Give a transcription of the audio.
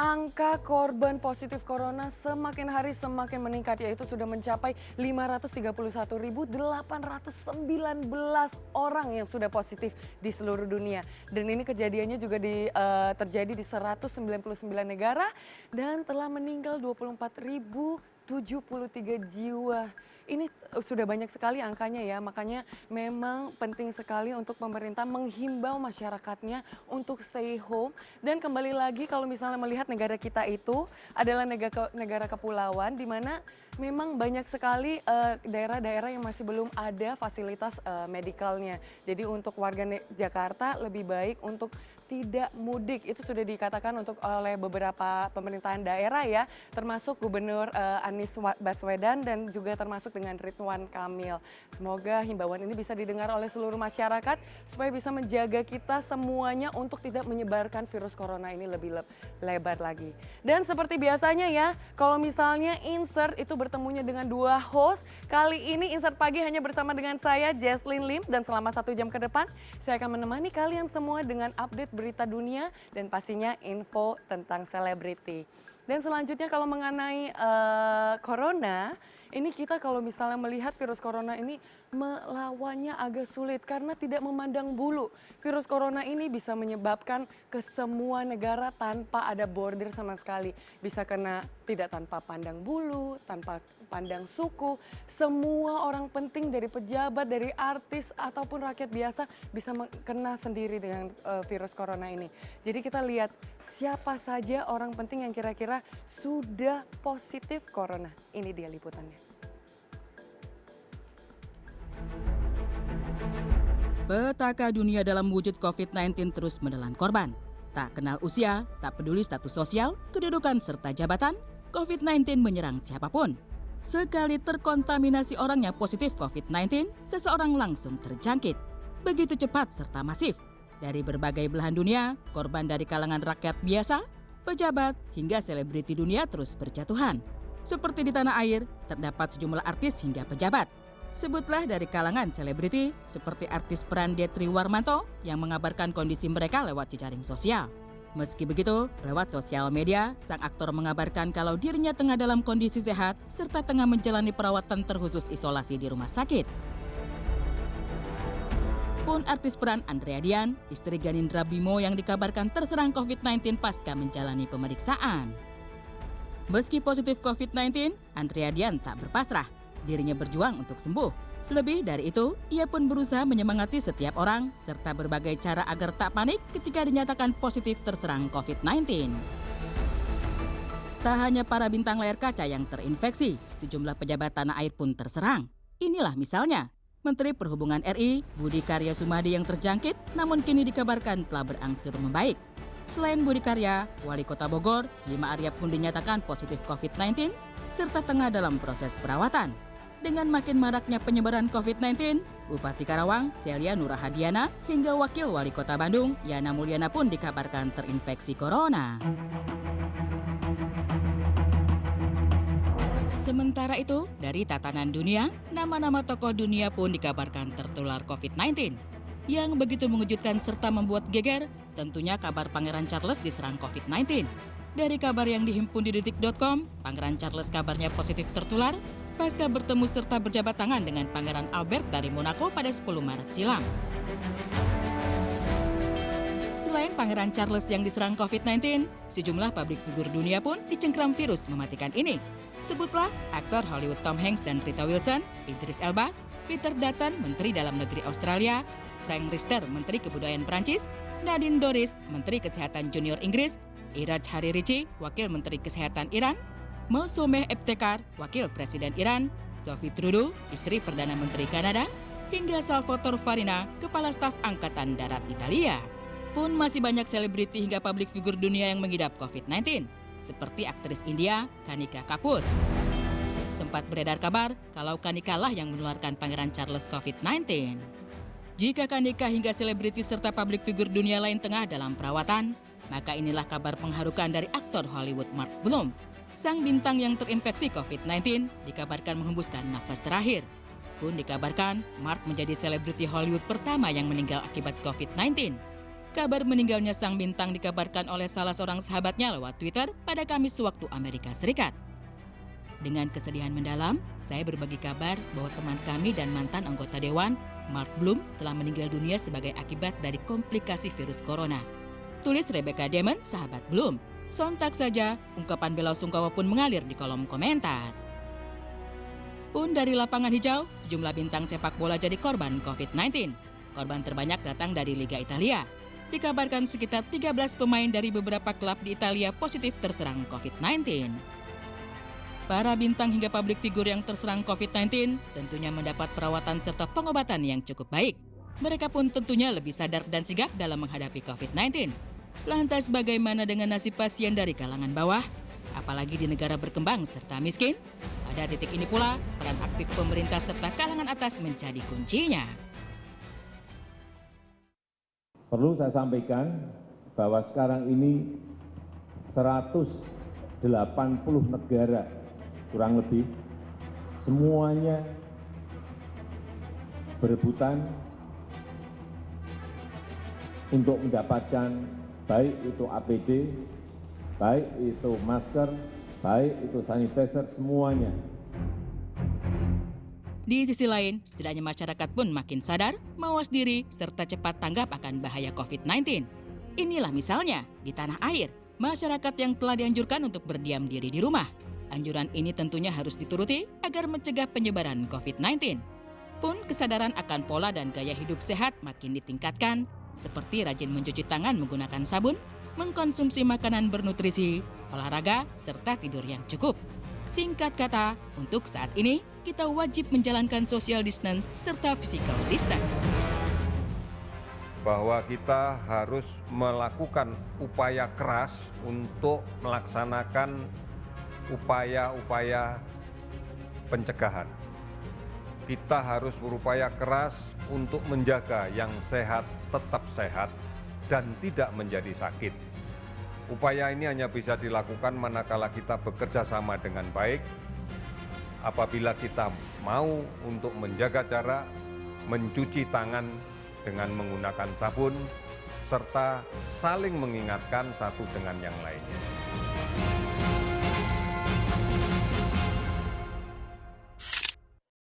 Angka korban positif corona semakin hari semakin meningkat, yaitu sudah mencapai 531.819 orang yang sudah positif di seluruh dunia. Dan ini kejadiannya juga terjadi di 199 negara dan telah meninggal 24.073 jiwa. Ini sudah banyak sekali angkanya ya, makanya memang penting sekali untuk pemerintah menghimbau masyarakatnya untuk stay home. Dan kembali lagi kalau misalnya melihat negara kita itu adalah negara kepulauan di mana memang banyak sekali daerah-daerah yang masih belum ada fasilitas medikalnya. Jadi untuk warga Jakarta lebih baik untuk tidak mudik, itu sudah dikatakan oleh beberapa pemerintahan daerah ya, termasuk Gubernur Anies Baswedan dan juga termasuk dengan Ridwan Kamil. Semoga himbauan ini bisa didengar oleh seluruh masyarakat supaya bisa menjaga kita semuanya untuk tidak menyebarkan virus corona ini lebih lebar lagi. Dan seperti biasanya ya, kalau misalnya Insert itu bertemunya dengan dua host, kali ini Insert Pagi hanya bersama dengan saya Jesslyn Lim dan selama 1 jam ke depan saya akan menemani kalian semua dengan update berita dunia dan pastinya info tentang selebriti. Dan selanjutnya kalau mengenai corona, ini kita kalau misalnya melihat virus corona ini melawannya agak sulit karena tidak memandang bulu. Virus corona ini bisa menyebabkan ke semua negara tanpa ada border sama sekali. Bisa kena tidak tanpa pandang bulu, tanpa pandang suku. Semua orang penting dari pejabat, dari artis ataupun rakyat biasa bisa kena sendiri dengan virus corona ini. Jadi kita lihat siapa saja orang penting yang kira-kira sudah positif corona. Ini dia liputannya. Petaka dunia dalam wujud COVID-19 terus menelan korban. Tak kenal usia, tak peduli status sosial, kedudukan serta jabatan, COVID-19 menyerang siapapun. Sekali terkontaminasi orang yang positif COVID-19, seseorang langsung terjangkit. Begitu cepat serta masif. Dari berbagai belahan dunia, korban dari kalangan rakyat biasa, pejabat, hingga selebriti dunia terus berjatuhan. Seperti di tanah air, terdapat sejumlah artis hingga pejabat. Sebutlah dari kalangan selebriti seperti artis peran Detri Warmanto yang mengabarkan kondisi mereka lewat jejaring sosial. Meski begitu, lewat sosial media, sang aktor mengabarkan kalau dirinya tengah dalam kondisi sehat serta tengah menjalani perawatan terkhusus isolasi di rumah sakit. Pun artis peran Andrea Dian, istri Ganindra Bimo yang dikabarkan terserang COVID-19 pasca menjalani pemeriksaan. Meski positif COVID-19, Andrea Dian tak berpasrah. Dirinya berjuang untuk sembuh. Lebih dari itu, ia pun berusaha menyemangati setiap orang serta berbagai cara agar tak panik ketika dinyatakan positif terserang COVID-19. Tak hanya para bintang layar kaca yang terinfeksi, sejumlah pejabat tanah air pun terserang. Inilah misalnya, Menteri Perhubungan RI, Budi Karya Sumadi yang terjangkit namun kini dikabarkan telah berangsur membaik. Selain Budi Karya, Wali Kota Bogor, Bima Arya pun dinyatakan positif COVID-19 serta tengah dalam proses perawatan. Dengan makin maraknya penyebaran COVID-19, Bupati Karawang, Celia Nurahadiana, hingga Wakil Wali Kota Bandung, Yana Mulyana pun dikabarkan terinfeksi corona. Sementara itu, dari tatanan dunia, nama-nama tokoh dunia pun dikabarkan tertular COVID-19. Yang begitu mengejutkan serta membuat geger, tentunya kabar Pangeran Charles diserang COVID-19. Dari kabar yang dihimpun di detik.com, Pangeran Charles kabarnya positif tertular pasca bertemu serta berjabat tangan dengan Pangeran Albert dari Monaco pada 10 Maret silam. Selain Pangeran Charles yang diserang COVID-19, sejumlah publik figur dunia pun dicengkram virus mematikan ini. Sebutlah aktor Hollywood Tom Hanks dan Rita Wilson, Idris Elba, Peter Dutton, Menteri Dalam Negeri Australia, Frank Riester, Menteri Kebudayaan Prancis, Nadine Dorries, Menteri Kesehatan Junior Inggris, Iraj Haririchi, Wakil Menteri Kesehatan Iran, Mosomeh Ebtekar, Wakil Presiden Iran, Sophie Trudeau, istri Perdana Menteri Kanada, hingga Salvatore Farina, Kepala Staf Angkatan Darat Italia. Pun masih banyak selebriti hingga publik figur dunia yang mengidap COVID-19, seperti aktris India, Kanika Kapoor. Sempat beredar kabar kalau Kanika lah yang menularkan Pangeran Charles COVID-19. Jika Kanika hingga selebriti serta publik figur dunia lain tengah dalam perawatan, maka inilah kabar pengharukan dari aktor Hollywood Mark Bloom. Sang bintang yang terinfeksi COVID-19 dikabarkan menghembuskan nafas terakhir. Pun dikabarkan Mark menjadi selebriti Hollywood pertama yang meninggal akibat COVID-19. Kabar meninggalnya sang bintang dikabarkan oleh salah seorang sahabatnya lewat Twitter pada Kamis waktu Amerika Serikat. Dengan kesedihan mendalam, saya berbagi kabar bahwa teman kami dan mantan anggota Dewan, Mark Bloom, telah meninggal dunia sebagai akibat dari komplikasi virus corona. Tulis Rebecca Damon, sahabat Bloom. Sontak saja, ungkapan bela sungkawa pun mengalir di kolom komentar. Pun dari lapangan hijau, sejumlah bintang sepak bola jadi korban COVID-19. Korban terbanyak datang dari Liga Italia. Dikabarkan sekitar 13 pemain dari beberapa klub di Italia positif terserang COVID-19. Para bintang hingga publik figur yang terserang COVID-19 tentunya mendapat perawatan serta pengobatan yang cukup baik. Mereka pun tentunya lebih sadar dan sigap dalam menghadapi COVID-19. Lantas bagaimana dengan nasib pasien dari kalangan bawah? Apalagi di negara berkembang serta miskin? Pada titik ini pula, peran aktif pemerintah serta kalangan atas menjadi kuncinya. Perlu saya sampaikan bahwa sekarang ini 180 negara kurang lebih semuanya berebutan untuk mendapatkan baik itu APD, baik itu masker, baik itu sanitizer, semuanya. Di sisi lain, setidaknya masyarakat pun makin sadar, mawas diri, serta cepat tanggap akan bahaya COVID-19. Inilah misalnya, di tanah air, masyarakat yang telah dianjurkan untuk berdiam diri di rumah. Anjuran ini tentunya harus dituruti agar mencegah penyebaran COVID-19. Pun kesadaran akan pola dan gaya hidup sehat makin ditingkatkan, seperti rajin mencuci tangan menggunakan sabun, mengkonsumsi makanan bernutrisi, olahraga, serta tidur yang cukup. Singkat kata, untuk saat ini, kita wajib menjalankan social distance serta physical distance. Bahwa kita harus melakukan upaya keras untuk melaksanakan upaya-upaya pencegahan. Kita harus berupaya keras untuk menjaga yang sehat tetap sehat dan tidak menjadi sakit. Upaya ini hanya bisa dilakukan manakala kita bekerja sama dengan baik, apabila kita mau untuk menjaga jarak, mencuci tangan dengan menggunakan sabun, serta saling mengingatkan satu dengan yang lainnya.